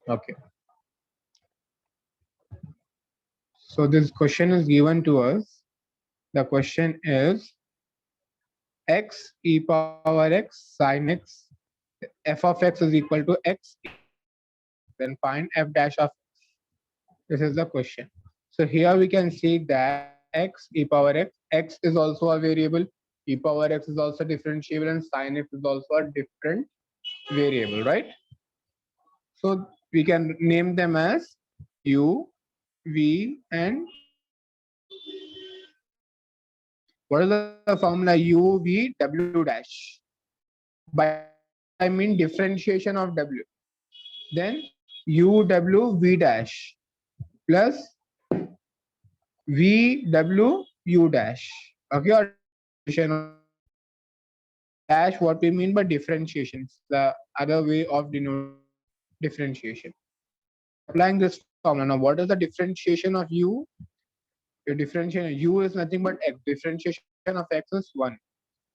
Okay. So this question is given to us. The question is x e power x sin x, f of x is equal to x, then find f dash of x. This is the question. So here we can see that x e power x is also a variable, e power x is also differentiable, and sin x is also a different variable, right? So we can name them as u, v, and what is the formula u, v, w dash? By u, I mean differentiation of w. Then u, w, v dash plus v, w, u dash. Okay, or differentiation dash, what we mean by differentiation. It's the other way of denoting differentiation. Applying this formula. Now, what is the differentiation of u? Your differentiation u is nothing but x. Differentiation of x is 1.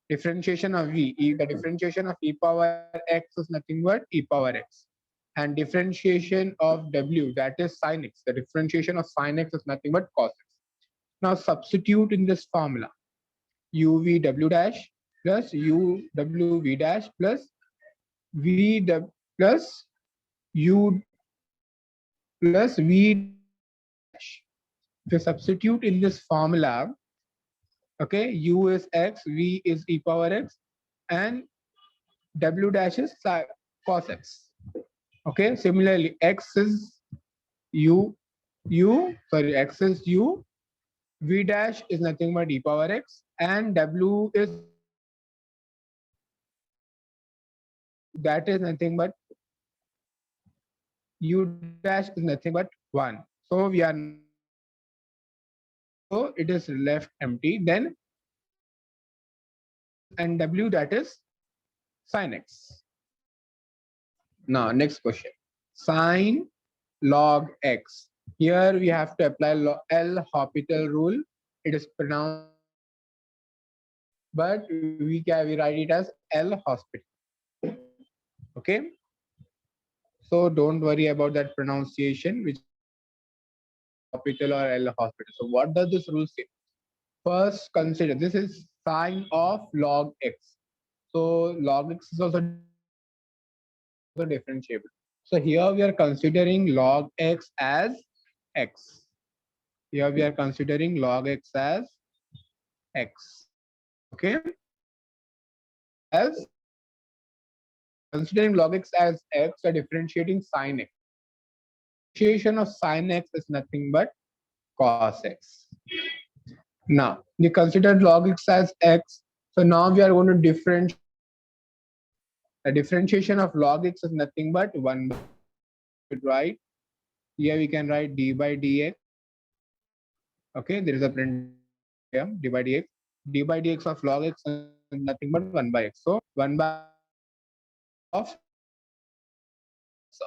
Differentiation of the differentiation of e power x is nothing but e power x. And differentiation of w, that is sin x. The differentiation of sin x is nothing but cos x. Now substitute in this formula u v w dash plus u w v dash plus v w plus u plus v dash. If you substitute in this formula, okay, u is x, v is e power x, and w dash is cos x. Okay, similarly, x is x is u, v dash is nothing but e power x, and w is that is nothing but u dash is nothing but 1. So we are so it is left empty. Then x and w, that is sin x. Now next question. Sin log x. Here we have to apply L'Hopital rule. It is pronounced, but we write it as L'Hospital. Okay. So don't worry about that pronunciation, which hospital or L'Hospital. So what does this rule say? First, consider this is sine of log x. So log x is also differentiable. So here we are considering log x as x. Here we are considering log x as x. Okay. As considering log x as x, we are differentiating sine x. Differentiation of sine x is nothing but cos x. Now we considered log x as x. So now we are going to differentiate. The differentiation of log x is nothing but 1 by, right? Here we can write d by dx. Okay, there is a print here, d by dx. D by dx of log x is nothing but 1 by x. So 1 by of. So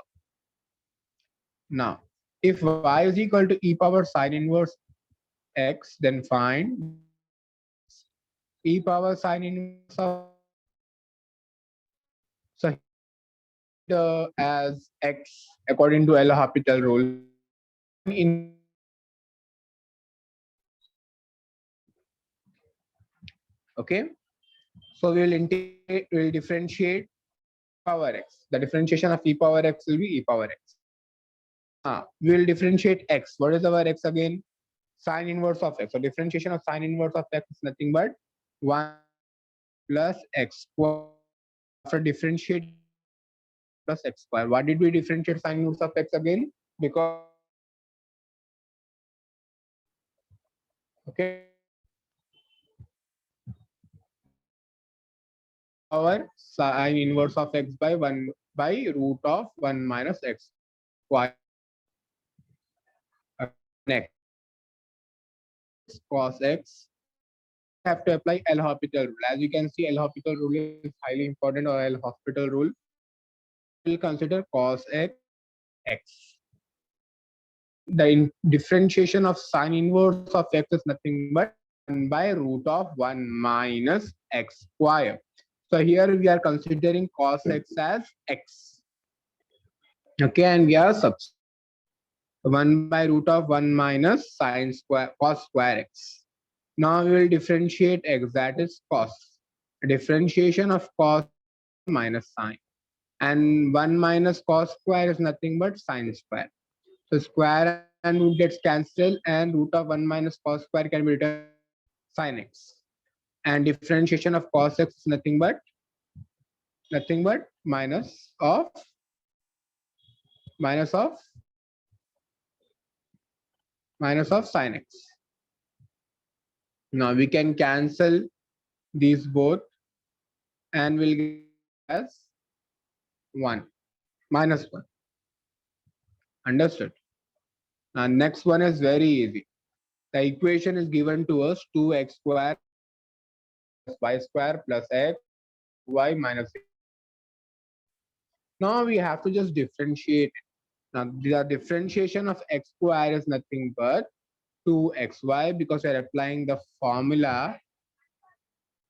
now if y is equal to e power sine inverse x, then find e power sine inverse of. So as x according to L'Hopital rule. In okay, so we'll differentiate power x. The differentiation of e power x will be e power x. We'll differentiate x. What is our x again? Sine inverse of x. So differentiation of sine inverse of x is nothing but 1 plus x square. After differentiate plus x square. Why did we differentiate sine inverse of x again? Because okay, our sine inverse of x by 1 by root of 1 minus x square next cos x. Have to apply L'Hopital rule. As you can see, L'Hopital rule is highly important, or L'Hospital rule. We'll consider cos x x. The differentiation of sine inverse of x is nothing but 1 by root of 1 minus x square. So here we are considering cos x as x. Okay, and we are 1 by root of 1 minus sine square cos square x. Now we will differentiate x, that is cos. Differentiation of cos minus sine. And 1 minus cos square is nothing but sine square. So square and root gets cancelled, and root of 1 minus cos square can be written sine x. And differentiation of cos x is nothing but minus of sine x. Now we can cancel these both and we'll get as 1 minus 1. Understood? Now next one is very easy. The equation is given to us 2x square plus y square plus x y minus a. Now we have to just differentiate. Now the differentiation of x square is nothing but 2xy because we're applying the formula.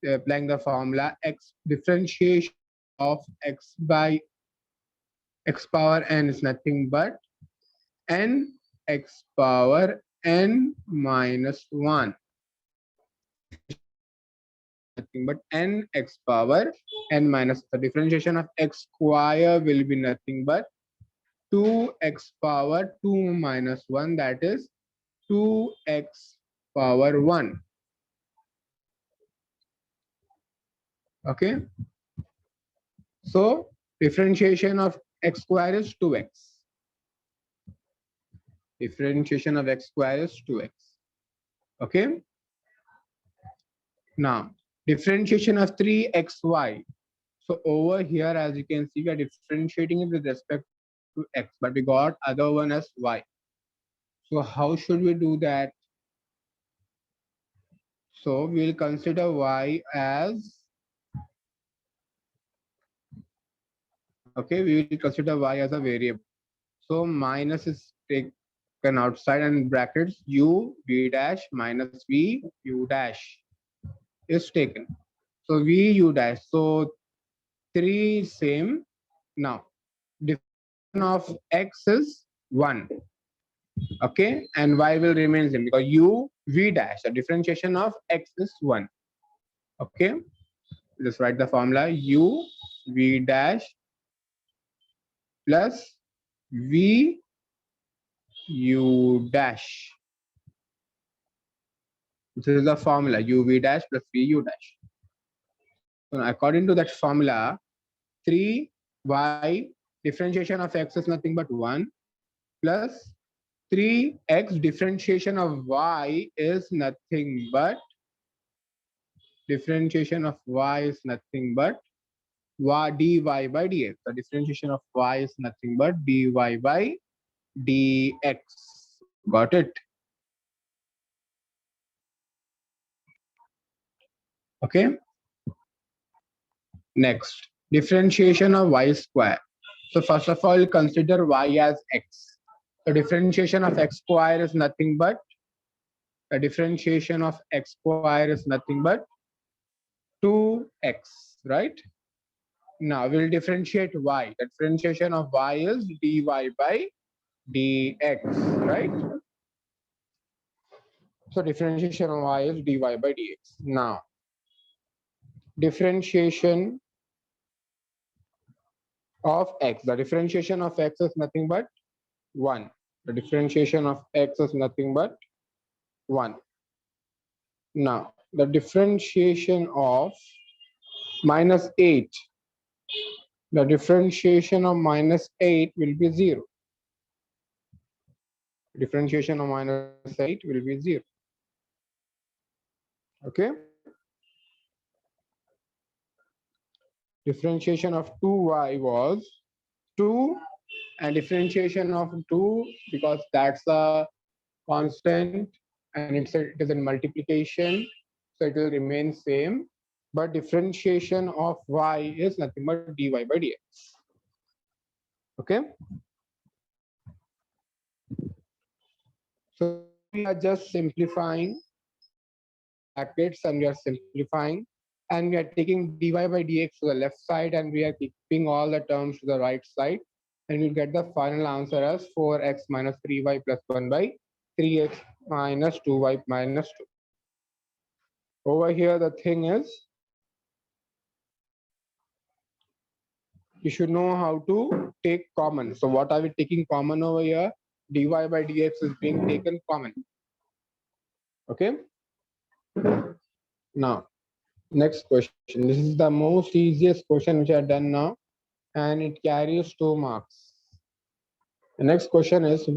We're applying the formula x differentiation of x by x power n is nothing but n x power n minus 1. Nothing but n x power n minus. The differentiation of x square will be nothing but 2x power 2 minus 1, that is 2x power 1. Okay, so differentiation of x square is 2x. Differentiation of x square is 2x. Okay, now differentiation of 3xy. So over here, as you can see, we are differentiating it with respect to x, but we got other one as y. So how should we do that? So we will consider y as, okay, we will consider y as a variable. So minus is taken outside and brackets u v dash minus v u dash is taken. So v u dash. So 3 same. Now difference of x is 1. Okay, and y will remain same because u v dash, the differentiation of x is 1. Okay, let's write the formula u v dash plus v u dash. This is the formula u v dash plus v u dash. So according to that formula, 3y differentiation of x is nothing but 1 plus 3x differentiation of y is nothing but y dy by dx. The differentiation of y is nothing but dy by dx. Got it? Okay. Next, differentiation of y square. So first of all, consider y as x. The differentiation of x square is nothing but 2x, right? Now we'll differentiate y. The differentiation of y is dy by dx, right? So differentiation of y is dy by dx. Now differentiation of x. The differentiation of x is nothing but 1. The differentiation of x is nothing but 1. Now the differentiation of minus 8. The differentiation of minus 8 will be 0. Differentiation of minus 8 will be 0. Okay. Differentiation of 2y was 2, and differentiation of 2, because that's a constant and it is in multiplication, so it will remain same. But differentiation of y is nothing but dy by dx. Okay. So we are just simplifying brackets and we are simplifying, and we are taking dy by dx to the left side and we are keeping all the terms to the right side, and you'll get the final answer as 4x minus 3y plus 1 by 3x minus 2y minus 2. Over here, the thing is, you should know how to take common. So what are we taking common over here? Dy by dx is being taken common. Okay. Now, next question. This is the most easiest question which I have done now, and it carries 2 marks. The next question is,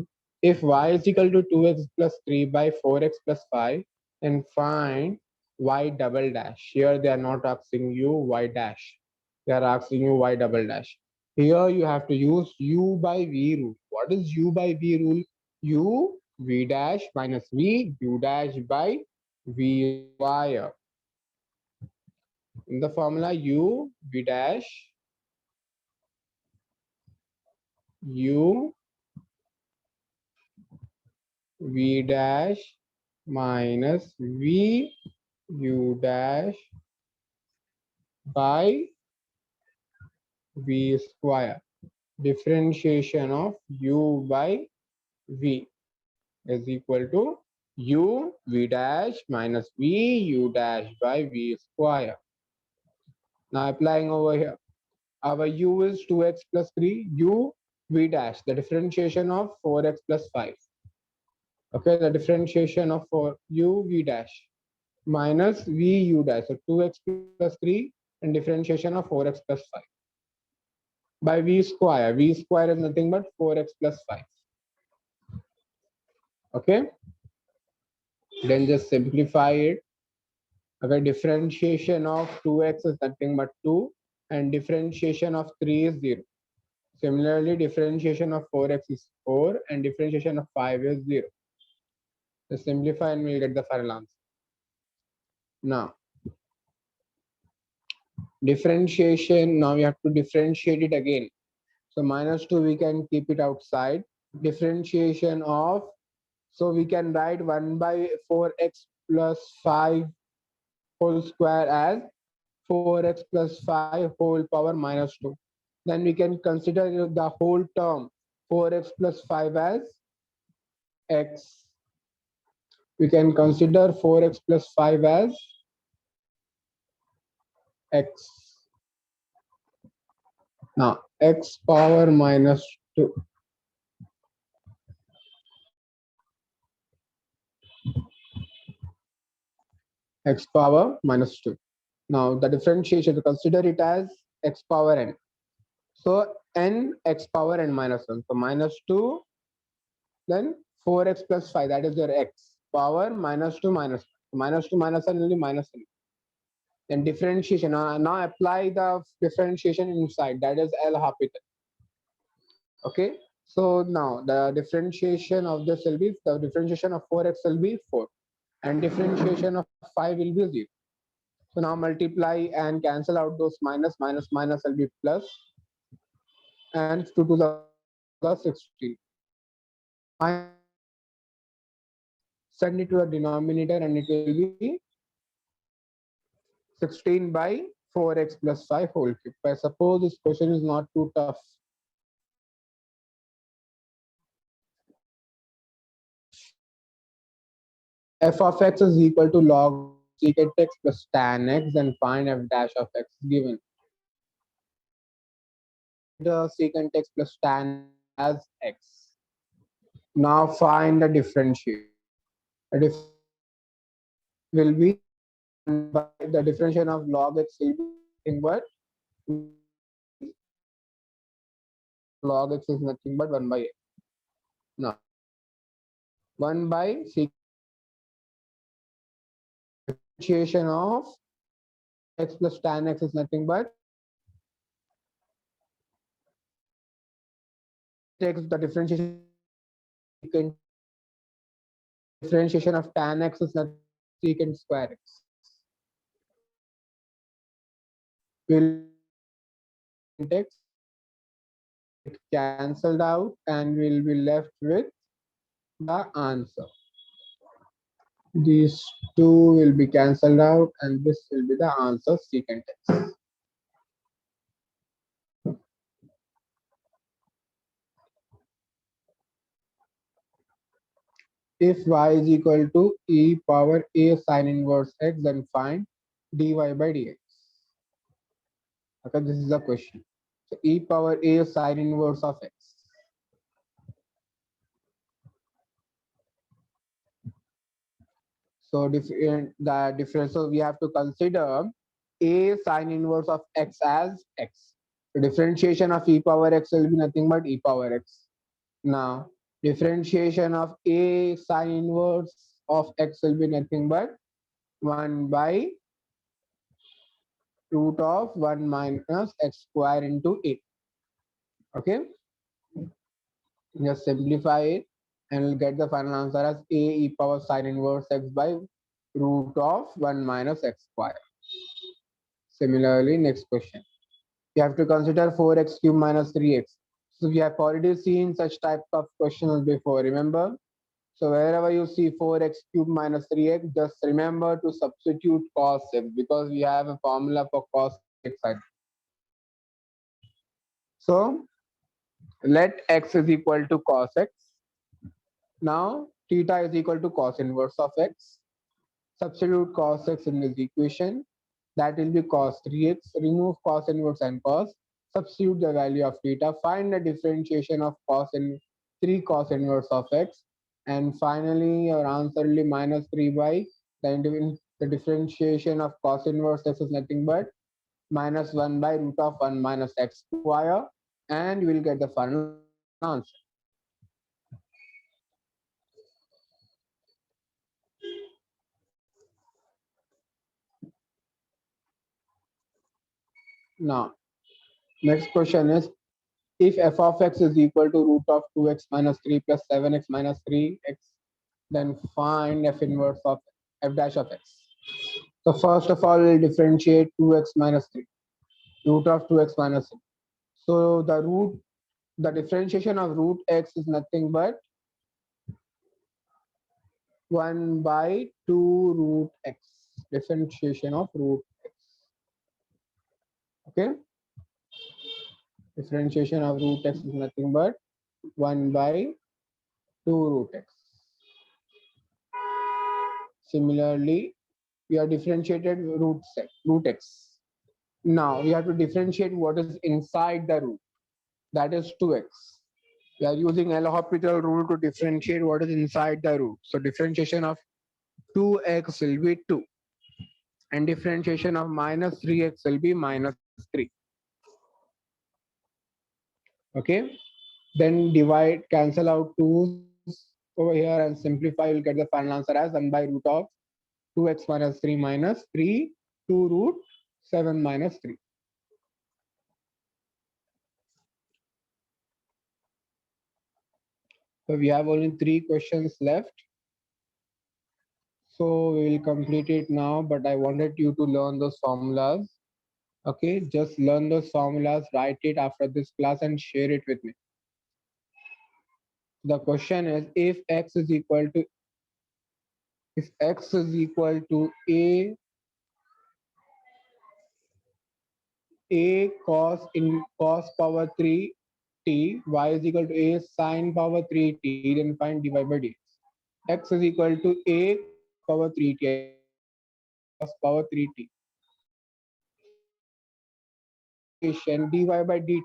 if y is equal to 2x plus 3 by 4x plus 5, then find y double dash. Here they are not asking you y dash. They are asking you y double dash. Here you have to use u by v rule. What is u by v rule? U v dash minus v u dash by v square. In the formula u v dash u v dash minus v u dash by v square. Differentiation of u by v is equal to u v dash minus v u dash by v square. Now applying over here, our u is 2x plus 3, u v dash, the differentiation of 4x plus 5. Okay, the differentiation of 4 u v dash minus v u dash, so 2x plus 3 and differentiation of 4x plus 5 by v square. V square is nothing but 4x plus 5. Okay, then just simplify it. Okay, differentiation of 2x is nothing but 2 and differentiation of 3 is 0. Similarly, differentiation of 4x is 4 and differentiation of 5 is 0. Just simplify and we'll get the final answer. Now, differentiation, now we have to differentiate it again. So minus 2 we can keep it outside. Differentiation of, so we can write 1 by 4x plus 5 whole square as 4x plus 5 whole power minus 2. Then we can consider the whole term 4x plus 5 as x. We can consider 4x plus 5 as x. Now x power minus 2. X power minus 2. Now the differentiation, to consider it as x power n. So n x power n minus 1. So minus 2, then 4x plus 5, that is your x power minus 2 minus 1. Minus 2 minus 1 will be minus 3. Then differentiation, now apply the differentiation inside, that is L'Hopital. Okay, so now the differentiation of this will be, the differentiation of 4x will be 4 and differentiation of 5 will be 0. So now multiply and cancel out those minus will be plus, and 2 to the plus 16. Send it to the denominator and it will be 16 by 4x plus 5 whole cube. I suppose this question is not too tough. F of x is equal to log secant x plus tan x, and find f dash of x given. The secant x plus tan as x. Now find the differential. The will be by the differentiation of log x will be nothing but log x is nothing but 1 by x. Now 1 by differentiation of x plus tan x is nothing but x, the differentiation of tan x is nothing but secant square x. Will x it cancelled out and we'll be left with the answer. These two will be cancelled out and this will be the answer, secant x. If y is equal to e power a sine inverse x, then find dy by dx. Okay, this is the question. So e power a sine inverse of x. So the difference. So we have to consider a sine inverse of x as x. So differentiation of e power x will be nothing but e power x. Now differentiation of a sine inverse of x will be nothing but 1 by root of 1 minus x square into a. Okay, just simplify it and we'll get the final answer as a e power sine inverse x by root of 1 minus x square. Similarly, next question. You have to consider 4x cube minus 3x. So we have already seen such type of questions before, remember? So wherever you see 4x cube minus 3x, just remember to substitute cos x because we have a formula for cos x. So let x is equal to cos x. Now theta is equal to cos inverse of x. Substitute cos x in this equation. That will be cos 3x. Remove cos inverse and cos. Substitute the value of theta. Find the differentiation of cos in 3 cos inverse of x. And finally, your answer will be minus 3 by the differentiation of cos inverse x is nothing but minus 1 by root of 1 minus x square. And you will get the final answer. Now, next question is if f of x is equal to root of 2x minus 3 plus 7x minus 3x, then find f inverse of f dash of x. So first of all, we'll differentiate 2x minus 3, root of 2x minus 3. So the differentiation of root x is nothing but 1 by 2 root x, differentiation of root x. Okay, differentiation of root x is nothing but 1 by 2 root x. Similarly, we are differentiated root x. Now we have to differentiate what is inside the root, that is 2x. We are using L'Hopital rule to differentiate what is inside the root. So differentiation of 2x will be 2 and differentiation of minus 3x will be minus 3. Okay, then divide, cancel out 2's over here and simplify. You'll get the final answer as 1 by root of 2x minus 3 minus 3 2 root 7 minus 3. So we have only 3 questions left. So we will complete it now, but I wanted you to learn those formulas. Okay, just learn those formulas, write it after this class and share it with me. The question is if x is equal to a cos power 3 t, y is equal to a sine power 3 t, then find dy by dx. X is equal to a cos power 3 t, cos power 3 t. Differentiation dy by dt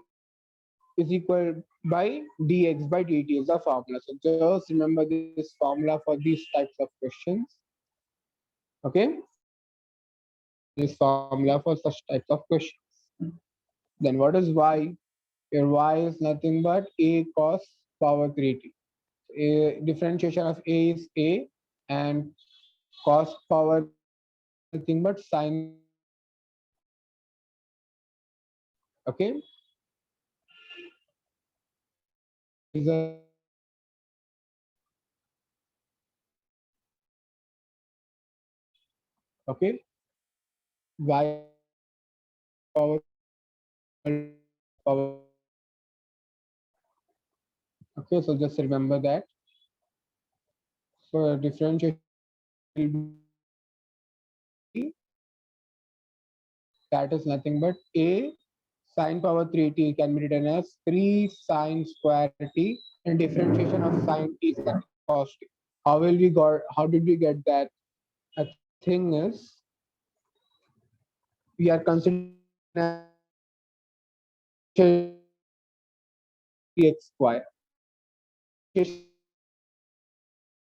is equal by dx by dt is the formula. So just remember this formula for these types of questions. Okay, this formula for such types of questions. Then what is y? Your y is nothing but a cos power 3t. A differentiation of a is a and cos power 3t is nothing but sine. Okay, is a okay y power power. Okay, so just remember that. So differentiation will be that is nothing but a sine power 3t can be written as 3 sine square t and differentiation of sine t is cos t. How did we get that? A thing is, we are considering x square.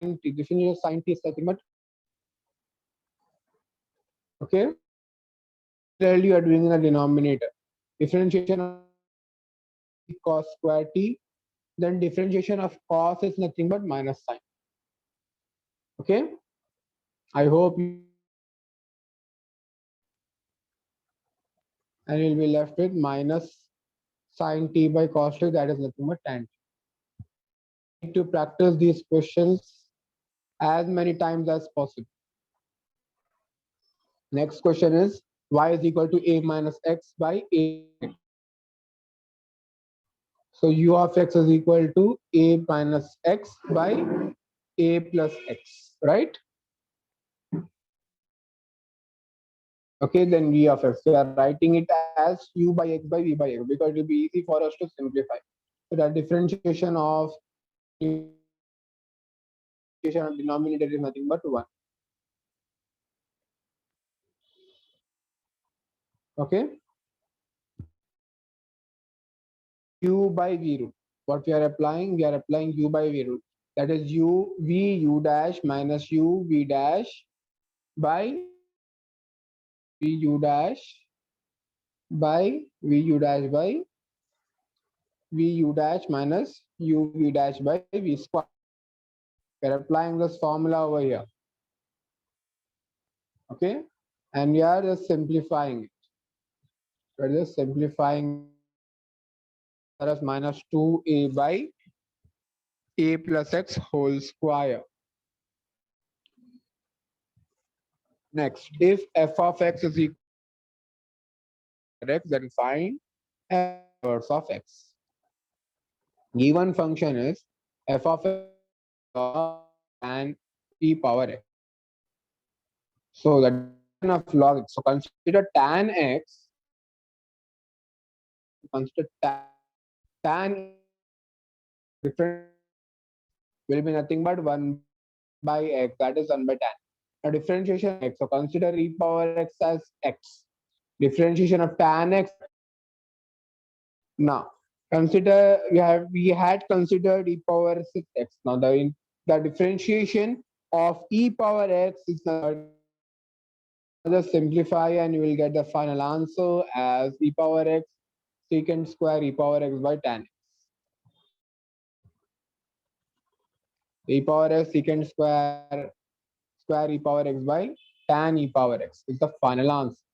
Definition of sine t is nothing but, okay. Similarly, you are doing in the denominator. Differentiation of cos square t, then differentiation of cos is nothing but minus sine. Okay. I hope you, and you'll be left with minus sine t by cos t, that is nothing but tan. Need to practice these questions as many times as possible. Next question is y is equal to a minus x by a. So u of x is equal to a minus x by a plus x, right? Okay, then v of x. We are writing it as u by x by v by x because it will be easy for us to simplify. So the differentiation of denominator is nothing but 1. Okay. U by v root. What we are applying? We are applying u by v root. That is u v u dash minus u v dash by v u dash by v u dash by v u dash minus u v dash by v square. We are applying this formula over here. Okay, and we are just simplifying it. We are just simplifying as minus 2a by a plus x whole square. Next, if f of x is equal to x, then find f inverse of x. Given function is f of x and e power x. So the definition of log x. So consider tan x. Consider tan different will be nothing but 1 by x. That is 1 by tan. Now differentiation x. So consider e power x as x. Differentiation of tan x. Now consider we had considered e power 6x. Now the differentiation of e power x is just simplify and you will get the final answer as e power x secant square e power x by tan x. E power x secant square e power x by tan e power x is the final answer.